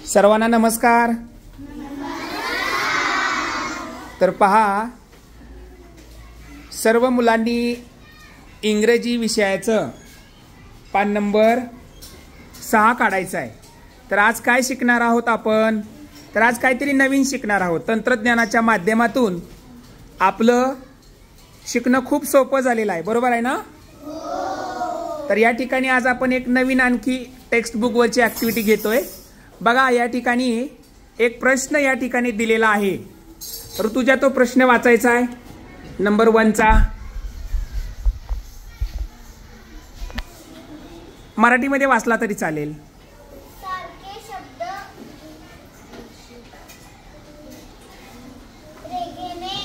सर्वांना नमस्कार। तर पहा, सर्व मुलांनी इंग्रजी विषयाचं पान नंबर 6 काढायचा आहे। तर आज काय शिकणार आहोत आपण? तर आज काहीतरी नवीन शिकणार आहोत। तंत्रज्ञानाच्या माध्यमातून आपलं शिकणं खूप सोपं झालेलं आहे, बरोबर आहे ना? तर या ठिकाणी आज आपण एक नवीन आणखी टेक्स्ट बुक वरची ऍक्टिव्हिटी घेतोय। बघा, या ठिकाणी एक प्रश्न या ठिकाणी दिलेला आहे। ऋतुजा तो प्रश्न वाचायचा आहे नंबर 1 चा। मराठीमध्ये वाचला तरी चालेल। सारखे शब्द रेघेने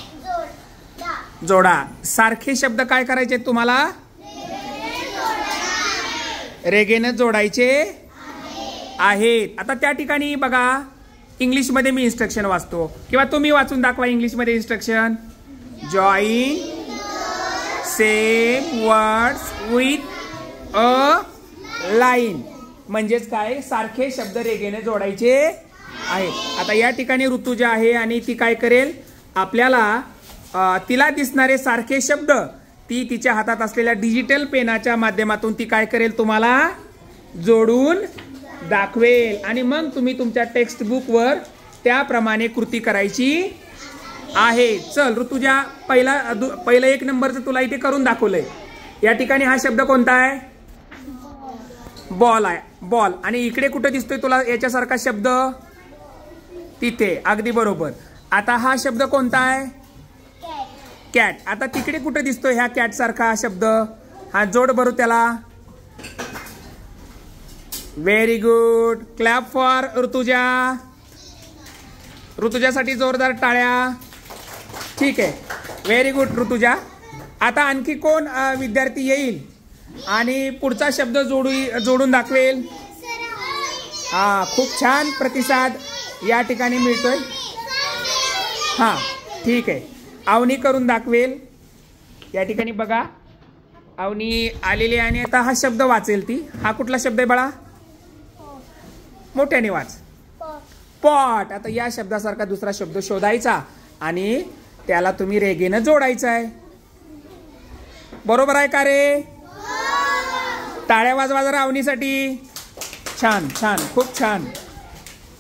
जोडा। सारखे शब्द काय करायचे तुम्हाला? रेघेने जोडायचे आहेत। आता त्या ठिकाणी बघा, इंग्लिश मध्ये मी इन्स्ट्रक्शन वाचतो किंवा तुम्ही वाचून दाखवा इंग्लिश मध्ये instruction. Join same words with a line, म्हणजेच काय, सारखे शब्द रेघेने जोडायचे आहेत। आता या ठिकाणी ऋतुजा आहे आणि ती काय करेल, आपल्याला तिला दिसणारे सारखे शब्द ती तिच्या हातात असलेल्या डिजिटल पेनाच्या माध्यमातून ती काय करेल, तुम्हाला जोडून दाखवेल आणि मग तुम्ही तुमच्या टेक्स्ट बुक वर त्याप्रमाणे कृती करायची आहे। चल ऋतुजा, पहिला 1 नंबरचं तुला इथे करून दाखवलंय। या ठिकाणी हा शब्द कोणता आहे? बॉल आहे, बॉल। आणि इकडे कुठे दिसतोय तुला याच्यासारखा शब्द? तिथे, अगदी बरोबर। आता हा शब्द कोणता आहे? कॅट। आता तिकडे कुठे दिसतोय ह्या कॅट सारखा शब्द? हा जोड बरोबर त्याला। Very good, clap for Rutuja. ऋतुजासाठी जोरदार टाळ्या। ठीक आहे, व्हेरी गुड ऋतुजा। आता आणखी कोण विद्यार्थी येईल आणि पुढचा शब्द जोडून दाखवेल? हा, खूप छान प्रतिसाद या ठिकाणी मिळतोय। हा, ठीक आहे, अवनी करून दाखवेल। या ठिकाणी बघा, अवनी आलेली आहे आणि आता हा शब्द वाचेल ती। हा कुठला शब्द आहे बाळा? मोठ्याने वाच। पॉट। आता या शब्दासारखा दुसरा शब्द शोधायचा आणि त्याला तुम्ही रेघेनं जोडायचा आहे, बरोबर आहे का रे? टाळ्या वाजवा जरा अवनीसाठी। छान छान, खूप छान।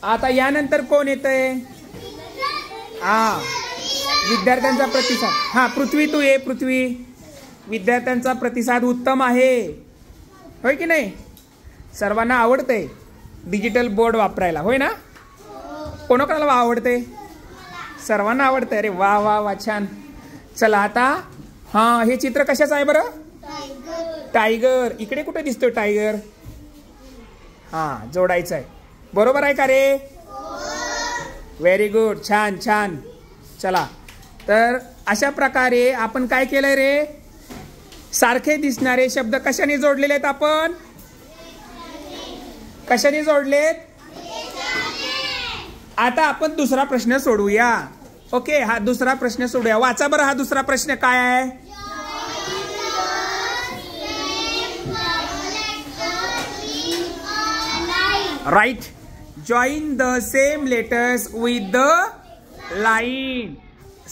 आता यानंतर कोण येतंय? हा, विद्यार्थ्यांचा प्रतिसाद। हा, पृथ्वी तू ये, पृथ्वी। विद्यार्थ्यांचा प्रतिसाद उत्तम आहे, होय की नाही? सर्वांना आवडतंय डिजिटल बोर्ड वापरायला, होय ना? कोणाकोणाला आवडते? सर्वांना आवडतंय। अरे वा वा वा, छान। चला आता, हा, हे चित्र कशाचं आहे बरं? टायगर। इकडे कुठे दिसतोय टायगर? हा, जोडायचं आहे, बरोबर आहे का रे? व्हेरी गुड, छान छान। चला, तर अशा प्रकारे आपण काय केलंय रे? सारखे दिसणारे शब्द कशाने जोडलेले आहेत? आपण कशाने जोडलेत? आता आपण दुसरा प्रश्न सोडूया। ओके, हा दुसरा प्रश्न सोडूया। वाचा बरं, हा दुसरा प्रश्न काय आहे? Right. Join the same letters with the line.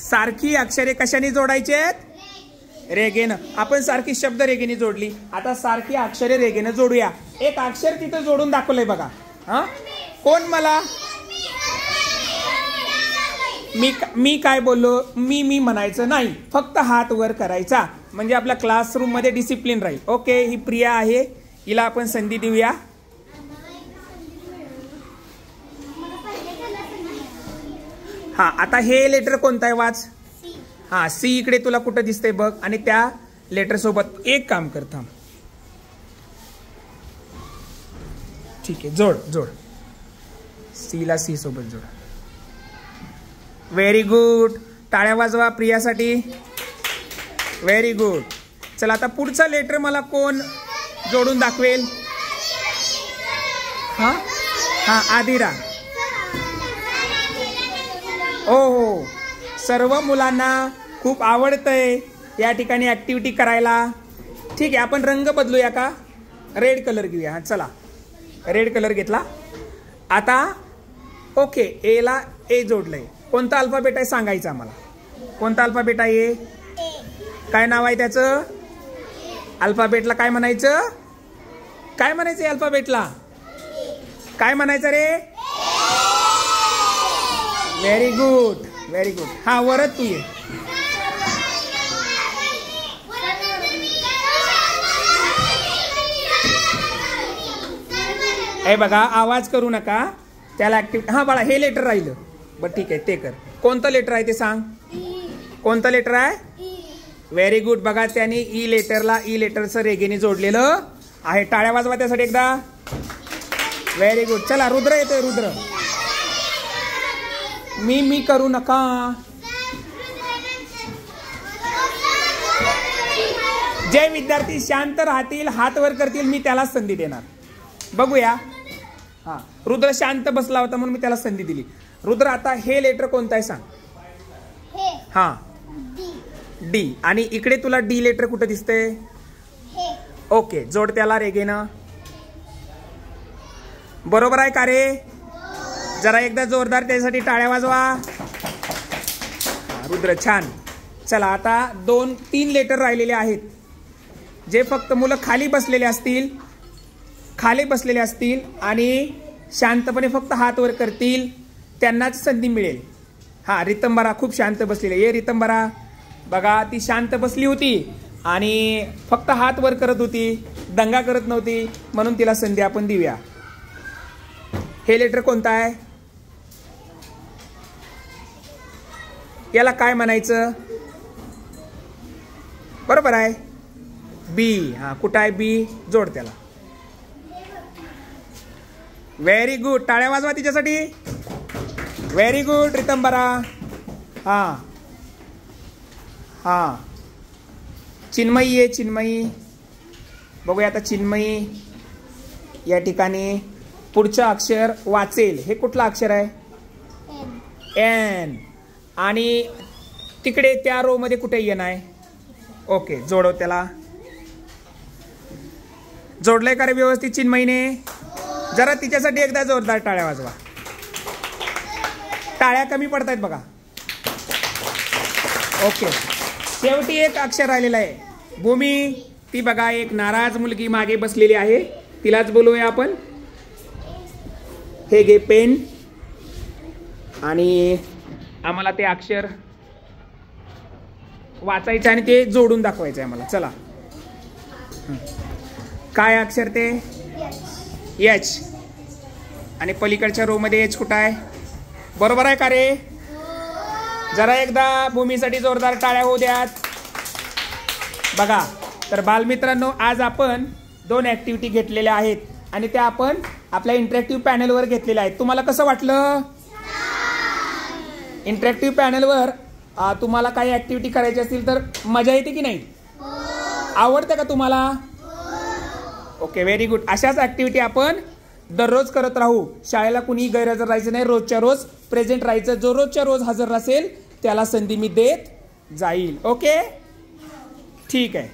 सारखी अक्षरे कशाने जोडायची आहेत? रेघेनं। आपण सारखी शब्द रेघेने जोडली, आता सारखी अक्षरे रेघेनं जोडूया। एक अक्षर तिथं जोडून दाखवलंय बघा। हा, कोण? मला मी काय बोललो? मी म्हणायचं नाही, फक्त हात वर करायचा, म्हणजे आपल्या क्लासरूम मध्ये डिसिप्लिन राहील। ओके, ही प्रिया आहे, हिला आपण संधी देऊया। हा, आता हे लेटर कोणतं आहे? वाच। हा, सी इकडे तुला कुठं दिसतंय बघ, आणि त्या लेटर सोबत एक काम करता। ठीक आहे, जोड। सी ला सी सोबत जोड। व्हेरी गुड, टाळ्या वाजवा प्रियासाठी। Very good. चला, आता पुढचा लेटर मला कोण जोडून दाखवेल? हा हा, आदिरा। हो, सर्व मुलांना खूप आवडतंय या ठिकाणी ऍक्टिव्हिटी करायला। ठीक आहे, आपण रंग बदलूया का? रेड कलर घेऊया। चला, रेड कलर घेतला। आता ओके, ए ला ए जोडलंय. कोणता अल्फाबेट आहे सांगायचं आम्हाला. कोणता अल्फाबेट आहे? काय नाव आहे त्याचं? अल्फाबेटला काय म्हणायचं? काय म्हणायचं अल्फाबेटला? काय म्हणायचं रे? Very good, very good. हा, वरच तू ये. हे बघा, आवाज करू नका. त्याला ऍक्टिव्ह. हा बाळा, हे लेटर राहिलं. बरं ठीक आहे, ते कर. कोणतं लेटर आहे ते सांग. कोणतं लेटर आहे? Very good. बघा, त्याने ई लेटरला ई लेटरचं रेगेने जोडलेलं आहे. टाळ्या वाजवा त्यासाठी एकदा. Very good. चला, रुद्र येतोय. रुद्र, मी करू नका. जे विद्यार्थी शांत राहतील, हात वर करतील, मी त्यालाच संधी देणार. बघूया. हा, रुद्र शांत बसला होता म्हणून मी त्याला संधी दिली. रुद्र, आता हे लेटर कोणतं आहे सांग. हा, डी. आणि इकडे तुला डी लेटर कुठं दिसतंय? ओके, जोड त्याला रेगेनं. बरोबर आहे का रे? जरा एकदा जोरदार त्यासाठी टाळ्या वाजवा. रुद्र, छान. चला, आता 2-3 लेटर राहिलेले आहेत. जे फक्त मुलं खाली बसलेले असतील आणि शांतपणे फक्त हात वर करतील, त्यांनाच संधी मिळेल. हा, रितंबरा खूप शांत बसलेली आहे. रितंबरा, बघा, ती शांत बसली होती आणि फक्त हात वर करत होती, दंगा करत नव्हती, म्हणून तिला संधी आपण देऊया. हे लेटर कोणतं आहे? याला काय म्हणायचं? बरोबर आहे, बी. हा, कुठं आहे बी? जोड त्याला. Very good. टाळ्या वाजवा तिच्यासाठी. Very good Ritambara. हा हा, चिन्मयी आहे. चिन्मयी, बघूया आता. चिन्मयी या ठिकाणी पुढचं अक्षर वाचेल. हे कुठलं अक्षर आहे? एन. आणि तिकडे त्या रो मध्ये कुठे एन आहे? ओके, जोडव त्याला. जोडलंय का रे व्यवस्थित चिन्मयीने? जरा तिच्यासाठी एकदा जोरदार टाळ्या वाजवा. टाळ्या कमी पडतायत बघा. ओके, शेवटी एक अक्षर राहिलेलं आहे, भूमी. ती बघा, एक नाराज मुलगी मागे बसलेली आहे. तिलाच बोलूया आपण. हे घे पेन आणि आम्हाला ते अक्षर वाचायचं आणि ते जोडून दाखवायचं आहे आम्हाला. चला, काय अक्षर ते? एच. आणि पलीकडच्या रो मध्ये एच कुठं आहे? बरोबर आहे का रे? जरा एकदा भूमीसाठी जोरदार टाळ्या होऊ द्यात. बघा, तर बालमित्रांनो, आज आपण 2 ऍक्टिव्हिटी घेतलेल्या आहेत आणि त्या आपण आपल्या इंटरॅक्टिव्ह पॅनलवर घेतलेल्या आहेत. तुम्हाला कसं वाटलं? इंटरॅक्टिव्ह पॅनलवर तुम्हाला काही ऍक्टिव्हिटी करायची असतील तर मजा येते की नाही? आवडते का तुम्हाला? Okay, very good. अशाच ऍक्टिव्हिटी आपण दररोज करत राहू. शाळेला कुणी गैरहजर राहायचं नाही. रोजच्या रोज प्रेझेंट राहायचं. जो रोजच्या रोज हजर असेल त्याला संधी मी देत जाईल. ओके, ठीक आहे.